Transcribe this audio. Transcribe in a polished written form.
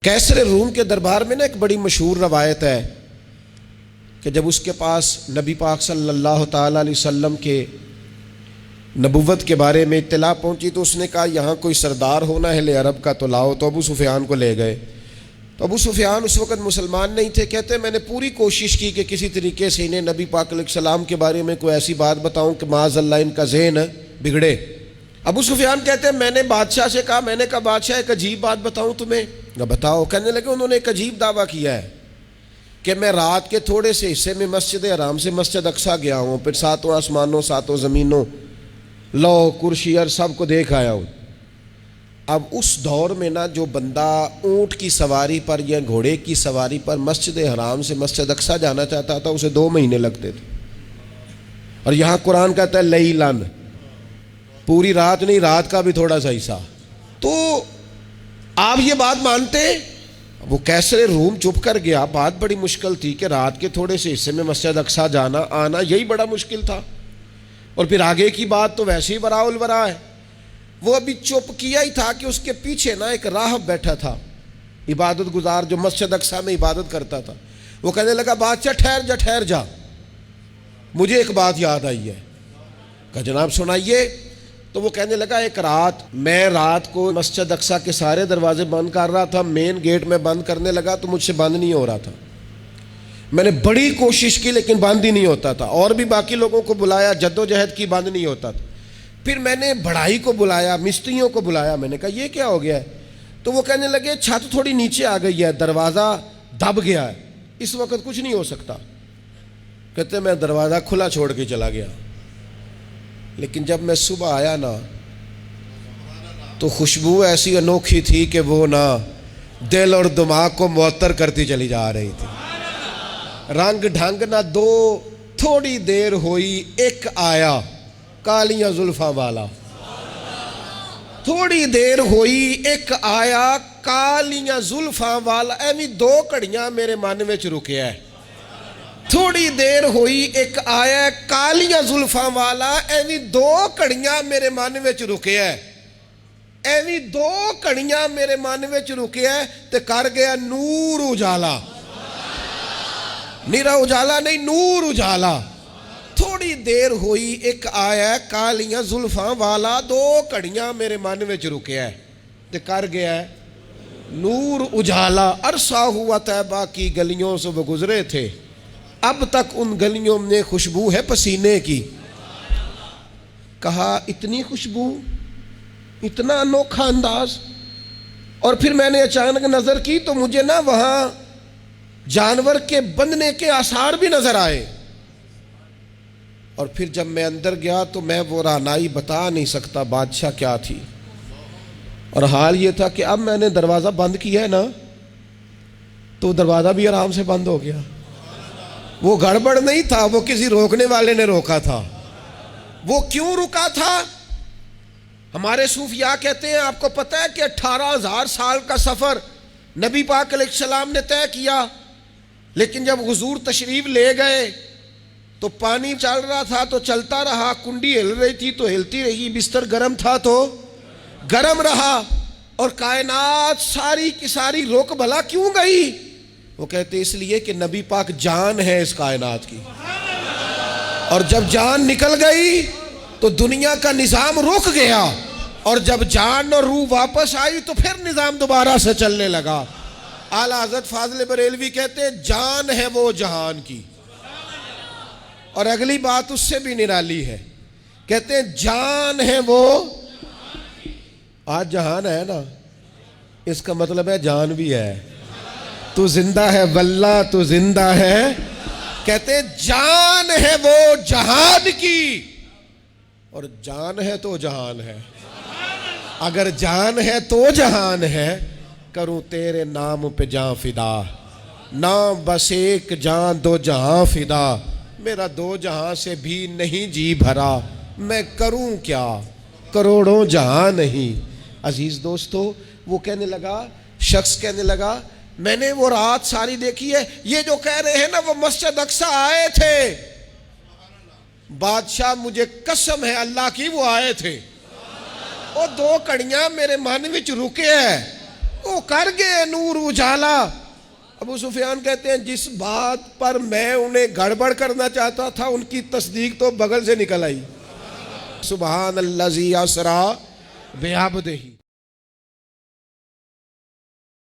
کیسر روم کے دربار میں نا ایک بڑی مشہور روایت ہے کہ جب اس کے پاس نبی پاک صلی اللہ تعالیٰ علیہ وسلم کے نبوت کے بارے میں اطلاع پہنچی تو اس نے کہا یہاں کوئی سردار ہونا ہے اہل عرب کا تو لاؤ، تو ابو سفیان کو لے گئے۔ تو ابو سفیان اس وقت مسلمان نہیں تھے، کہتے میں نے پوری کوشش کی کہ کسی طریقے سے انہیں نبی پاک علیہ السلام کے بارے میں کوئی ایسی بات بتاؤں کہ معاذ اللہ ان کا ذہن بگڑے۔ ابو سفیان کہتے ہیں میں نے بادشاہ سے کہا، میں نے کہا بادشاہ ایک عجیب بات بتاؤں تمہیں؟ بتاؤ۔ کہنے لگے انہوں نے ایک عجیب دعویٰ کیا ہے کہ میں رات کے تھوڑے سے حصے میں مسجد حرام سے مسجد اقصیٰ گیا ہوں، پھر ساتوں آسمانوں ساتوں زمینوں لو کرسی اور سب کو دیکھ آیا ہوں۔ اب اس دور میں نا جو بندہ اونٹ کی سواری پر یا گھوڑے کی سواری پر مسجد حرام سے مسجد اقصیٰ جانا چاہتا تھا اسے 2 مہینے لگتے تھے، اور یہاں قرآن کہتا ہے لیلن، پوری رات نہیں، رات کا بھی تھوڑا سا حصہ۔ تو آپ یہ بات مانتے؟ وہ کیسر روم چپ کر گیا، بات بڑی مشکل تھی کہ رات کے تھوڑے سے حصے میں مسجد اقصیٰ جانا آنا یہی بڑا مشکل تھا، اور پھر آگے کی بات تو ویسے ہی وراء الورا ہے۔ وہ ابھی چپ کیا ہی تھا کہ اس کے پیچھے نا ایک راہب بیٹھا تھا، عبادت گزار جو مسجد اقصیٰ میں عبادت کرتا تھا۔ وہ کہنے لگا بادشاہ ٹھہر جا، مجھے ایک بات یاد آئی ہے۔ کہا جناب سنائیے۔ تو وہ کہنے لگا ایک رات میں رات کو مسجد اقصیٰ کے سارے دروازے بند کر رہا تھا، مین گیٹ میں بند کرنے لگا تو مجھ سے بند نہیں ہو رہا تھا، میں نے بڑی کوشش کی لیکن بند ہی نہیں ہوتا تھا، اور بھی باقی لوگوں کو بلایا، جدوجہد کی، بند نہیں ہوتا تھا۔ پھر میں نے بڑھائی کو بلایا، مستریوں کو بلایا، میں نے کہا یہ کیا ہو گیا ہے؟ تو وہ کہنے لگے چھت تھوڑی نیچے آ گئی ہے، دروازہ دب گیا ہے، اس وقت کچھ نہیں ہو سکتا۔ کہتے میں دروازہ کھلا چھوڑ کے چلا گیا، لیکن جب میں صبح آیا نا تو خوشبو ایسی انوکھی تھی کہ وہ نا دل اور دماغ کو معطر کرتی چلی جا رہی تھی۔ رنگ ڈھنگ نہ دو، تھوڑی دیر ہوئی ایک آیا کالیاں زلفاں والا، تھوڑی دیر ہوئی ایک آیا کالیاں زلفاں والا، ایویں 2 گھڑیاں میرے من وچ رکیا ہے۔ تھوڑی دیر ہوئی ایک آیا کالیاں زلفاں والا، ایویں 2 گھڑیاں میرے من وچ رکیا ہے، ایویں 2 گھڑیاں میرے من وچ رکیا ہے تے کر گیا نور اجالا، نیرا اجالا نہیں، نور اجالا۔ تھوڑی دیر ہوئی ایک آیا کالیاں زلفاں والا، 2 گھڑیاں میرے من وچ رکیا ہے تے کر گیا ہے نور اجالا۔ عرصہ ہوا طیبہ کی گلیوں سے وہ گزرے تھے، اب تک ان گلیوں میں خوشبو ہے پسینے کی۔ کہا اتنی خوشبو، اتنا انوکھا انداز۔ اور پھر میں نے اچانک نظر کی تو مجھے نا وہاں جانور کے بندنے کے آثار بھی نظر آئے، اور پھر جب میں اندر گیا تو میں وہ رہنائی بتا نہیں سکتا بادشاہ کیا تھی، اور حال یہ تھا کہ اب میں نے دروازہ بند کیا ہے نا تو دروازہ بھی آرام سے بند ہو گیا۔ وہ گڑبڑ نہیں تھا، وہ کسی روکنے والے نے روکا تھا۔ وہ کیوں رکا تھا؟ ہمارے صوفیاء کہتے ہیں آپ کو پتہ ہے کہ 18,000 سال کا سفر نبی پاک علیہ السلام نے طے کیا، لیکن جب حضور تشریف لے گئے تو پانی چل رہا تھا تو چلتا رہا، کنڈی ہل رہی تھی تو ہلتی رہی، بستر گرم تھا تو گرم رہا، اور کائنات ساری کی ساری رک بھلا کیوں گئی؟ وہ کہتے اس لیے کہ نبی پاک جان ہے اس کائنات کی، اور جب جان نکل گئی تو دنیا کا نظام رک گیا، اور جب جان اور روح واپس آئی تو پھر نظام دوبارہ سے چلنے لگا۔ اعلیٰ حضرت فاضل بریلوی کہتے ہیں جان ہے وہ جہان کی، اور اگلی بات اس سے بھی نرالی ہے، کہتے ہیں جان ہے وہ، آج جہان ہے نا، اس کا مطلب ہے جان بھی ہے، تو زندہ ہے واللہ تو زندہ ہے۔ کہتے ہیں جان ہے وہ جہان کی، اور جان ہے تو جہان ہے، اگر جان ہے تو جہان ہے، کروں تیرے نام پہ جان فدا، نام بس ایک جان 2 جہاں فدا، میرا 2 جہاں سے بھی نہیں جی بھرا، میں کروں کیا کروڑوں جہاں نہیں۔ عزیز دوستو، وہ کہنے لگا، شخص کہنے لگا میں نے وہ رات ساری دیکھی ہے، یہ جو کہہ رہے ہیں نا وہ مسجد اقصیٰ آئے تھے، بادشاہ مجھے قسم ہے اللہ کی وہ آئے تھے، وہ 2 کڑیاں میرے من وچ رکے ہیں، وہ کر گئے نور اجالا۔ ابو سفیان کہتے ہیں جس بات پر میں انہیں گڑبڑ کرنا چاہتا تھا ان کی تصدیق تو بغل سے نکل آئی۔ سبحان الذی اسریٰ بعبدہ۔